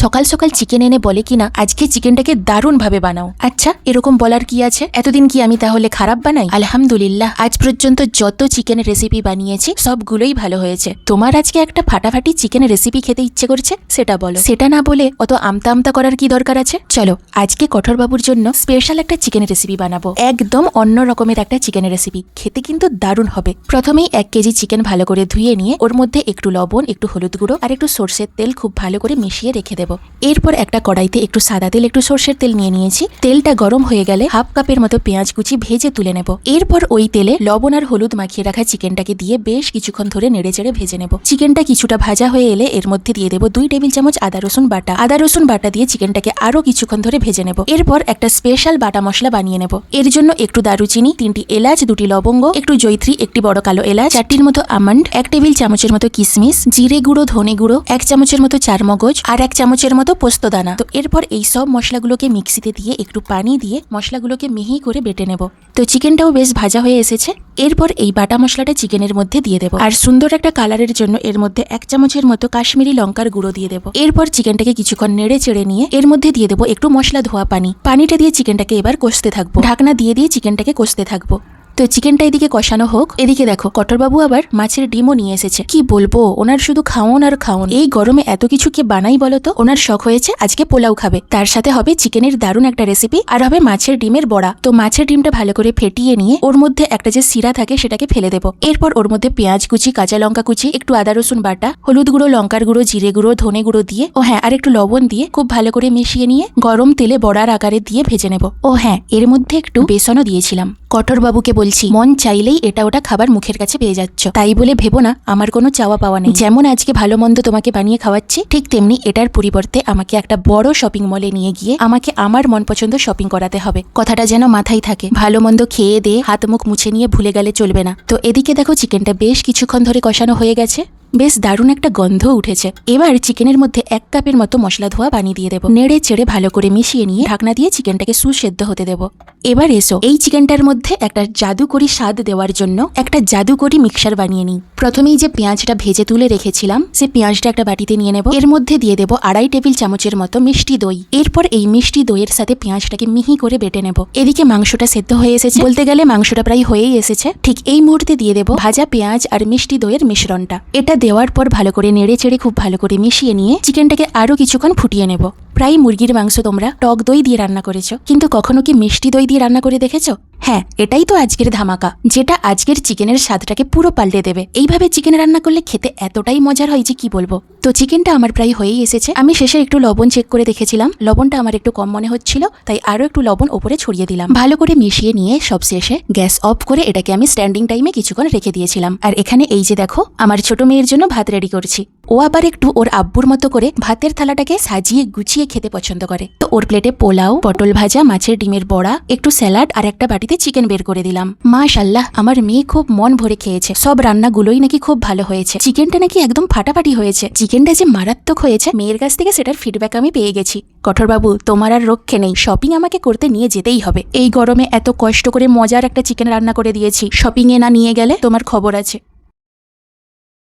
সকাল সকাল চিকেন এনে বলে কিনা আজকে চিকেনটাকে দারুণ ভাবে বানাও। আচ্ছা, এরকম বলার কি আছে? এতদিন কি আমি তাহলে খারাপ বানাই? আলহামদুলিল্লাহ, আজ পর্যন্ত যত চিকেন রেসিপি বানিয়েছি সবগুলোই ভালো হয়েছে। তোমার আজকে একটা ফাটাফাটি চিকেন রেসিপি খেতে ইচ্ছে করছে, সেটা বলো। সেটা না বলে অত আমতা আমতা করার কি দরকার আছে? চলো, আজকে কঠোর বাবুর জন্য স্পেশাল একটা চিকেন রেসিপি বানাবো। একদম অন্য রকমের একটা চিকেন রেসিপি, খেতে কিন্তু দারুণ হবে। প্রথমেই 1 কেজি চিকেন ভালো করে ধুয়ে নিয়ে ওর মধ্যে একটু লবণ, একটু হলুদ গুঁড়ো আর একটু সর্ষের তেল খুব ভালো করে মিশিয়ে রেখে দেবো। এরপর একটা কড়াইতে একটু সাদা তেল, একটু সর্ষের তেল নিয়ে নিয়েছি। তেলটা গরম হয়ে গেলে 1/2 কাপের মতো পেঁয়াজ কুচি ভেজে তুলে নেব। এরপর ওই তেলে লবণ আর হলুদ মাখিয়ে রাখা চিকেনটাকে দিয়ে বেশ কিছুক্ষণ ধরে নেড়েচেড়ে ভেজে নেব। চিকেনটা কিছুটা ভাজা হয়ে এলে এর মধ্যে দিয়ে দেবো 2 টেবিল চামচ আদা রসুন বাটা। আদা রসুন বাটা দিয়ে চিকেনটাকে আরো কিছুক্ষণ ধরে ভেজে নেব। এরপর একটা স্পেশাল বাটা মশলা বানিয়ে নেব। এর জন্য একটু দারুচিনি, 3টি এলাচ, 2টি লবঙ্গ, একটু জয়ত্রী, একটি বড় কালো এলাচ, 4টির মতো আমন্ড, 1 টেবিল চামচের মতো কিশমিশ, জিরে গুঁড়ো, ধনে গুঁড়ো, 1 চামচের মতো চারমগজ আর 1 চামচের মতো পোস্ত দানা। তো এরপর এই সব মশলাগুলোকে মিক্সিতে দিয়ে একটু পানি দিয়ে মশলাগুলোকে মিহি করে বেটে নেব। তো চিকেনটাও বেশ ভাজা হয়ে এসেছে। এরপর এই বাটা মশলাটা চিকেনের মধ্যে দিয়ে দেবো আর সুন্দর একটা কালারের জন্য এর মধ্যে 1 চামচের মতো কাশ্মীরি লঙ্কার গুঁড়ো দিয়ে দেবো। এরপর চিকেনটাকে কিছুক্ষণ নেড়ে চেড়ে নিয়ে এর মধ্যে দিয়ে দেবো একটু মশলা ধোয়া পানি। পানিটা দিয়ে চিকেনটাকে এবার কষতে থাকবো। ঢাকনা দিয়ে দিয়ে চিকেনটাকে কষতে থাকবো। তো চিকেনটা এদিকে কষানো হোক, এদিকে দেখো কঠোরবাবু আবার মাছের ডিমও নিয়ে এসেছে। কি বলবো, ওনার শুধু খাওন আর খাওন। এই গরমে এত কিছু কে বানাই বলো তো? ওনার শখ হয়েছে আজকে পোলাও খাবে, তার সাথে হবে চিকেনের দারুণ একটা রেসিপি আর হবে মাছের ডিমের বড়া। তো মাছের ডিমটা ভালো করে ফেটিয়ে নিয়ে ওর মধ্যে একটা যে শিরা থাকে সেটাকে ফেলে দেবো। এরপর ওর মধ্যে পেঁয়াজ কুচি, কাঁচা লঙ্কা কুচি, একটু আদা রসুন বাটা, হলুদ গুঁড়ো, লঙ্কার গুঁড়ো, জিরে গুঁড়ো, ধনে গুঁড়ো দিয়ে ও হ্যাঁ আর একটু লবণ দিয়ে খুব ভালো করে মিশিয়ে নিয়ে গরম তেলে বড়ার আকারে দিয়ে ভেজে নেব। ও হ্যাঁ, এর মধ্যে একটু বেসনও দিয়েছিলাম। কঠোরবাবুকে বলছি, মন চাইলেই এটা ওটা খাবার মুখের কাছে পেয়ে যাচ্ছ, তাই বলে ভেবো না আমার কোনো চাওয়া পাওয়া নেই। যেমন আজকে ভালো মন্দ তোমাকে বানিয়ে খাওয়াচ্ছি, ঠিক তেমনি এটার পরিবর্তে আমাকে একটা বড় শপিং মলে নিয়ে গিয়ে আমাকে আমার মন পছন্দ শপিং করাতে হবে। কথাটা যেন মাথায় থাকে। ভালো মন্দ খেয়ে দিয়ে হাত মুখ মুছে নিয়ে ভুলে গেলে চলবে না। তো এদিকে দেখো চিকেনটা বেশ কিছুক্ষণ ধরে কষানো হয়ে গেছে, বেশ দারুণ একটা গন্ধ উঠেছে। এবার চিকেনের মধ্যে 1 কাপের মতো মশলা ধোয়া পানি দিয়ে দেবো। নেড়ে চেড়ে ভালো করে মিশিয়ে নিয়ে ঢাকনা দিয়ে চিকেনটাকে সুসেদ্ধ হতে দেবো। এবার এসো এই চিকেনটার মধ্যে একটা জাদুকরি স্বাদ দেওয়ার জন্য একটা জাদুকরি মিক্সচার বানিয়ে নিই। প্রথমেই যে পেঁয়াজটা ভেজে তুলে রেখেছিলাম সেই পেঁয়াজটা একটা বাটিতে নিয়ে নেব। এর মধ্যে দিয়ে দেবো 2.5 টেবিল চামচের মতো মিষ্টি দই। এরপর এই মিষ্টি দইয়ের সাথে পেঁয়াজটাকে মিহি করে বেটে নেব। এদিকে মাংসটা সেদ্ধ হয়ে এসেছে, বলতে গেলে মাংসটা প্রায় হয়েই এসেছে। ঠিক এই মুহূর্তে দিয়ে দেবো ভাজা পেঁয়াজ আর মিষ্টি দইয়ের মিশ্রণটা। এটা দেওয়ার পর ভালো করে নেড়ে চেড়ে খুব ভালো করে মিশিয়ে নিয়ে চিকেনটাকে আরো কিছুক্ষণ ফুটিয়ে নেব। প্রায় মুরগির মাংস তোমরা টক দই দিয়ে রান্না করেছো, কিন্তু কখনো কি মিষ্টি দই দিয়ে রান্না করে দেখেছো? হ্যাঁ, এটাই তো আজকের ধামাকা, যেটা আজকের চিকেনের স্বাদটাকে পুরো পাল্টে দেবে। এইভাবে চিকেন রান্না করলে খেতে এতটাই মজার হয় যে কি বলবো। তো চিকেনটা আমার প্রায় হয়েই এসেছে। আমি শেষে একটু লবণ চেক করে দেখেছিলাম, লবণটা আমার একটু কম মনে হচ্ছিল, তাই আরো একটু লবণ ওপরে ছড়িয়ে দিলাম। ভালো করে মিশিয়ে নিয়ে সব শেষে গ্যাস অফ করে এটাকে আমি স্ট্যান্ডিং টাইমে কিছুক্ষণ রেখে দিয়েছিলাম। আর এখানে এই যে দেখো আমার ছোট মেয়ের জন্য ভাত রেডি করছি। ও আবার একটু ওর আব্বুর মতো করে ভাতের থালাটাকে সাজিয়ে গুছিয়ে খেতে পছন্দ করে। তো ওর প্লেটে পোলাও, পটল ভাজা, মাছের ডিমের বড়া, একটু স্যালাড আর একটা বাটিতে চিকেন বের করে দিলাম। মাশাআল্লাহ, আমার মেয়ে খুব মন ভরে খেয়েছে। সব রান্নাগুলোই নাকি খুব ভালো হয়েছে। চিকেনটা নাকি একদম ফাটাফাটি হয়েছে। চিকেনটা যে মারাত্মক হয়েছে, মেয়ের কাছ থেকে সেটার ফিডব্যাক আমি পেয়ে গেছি। কঠোরবাবু, তোমার আর রক্ষে নেই, শপিং আমাকে করতে নিয়ে যেতেই হবে। এই গরমে এত কষ্ট করে মজার একটা চিকেন রান্না করে দিয়েছি, শপিং এ না নিয়ে গেলে তোমার খবর আছে।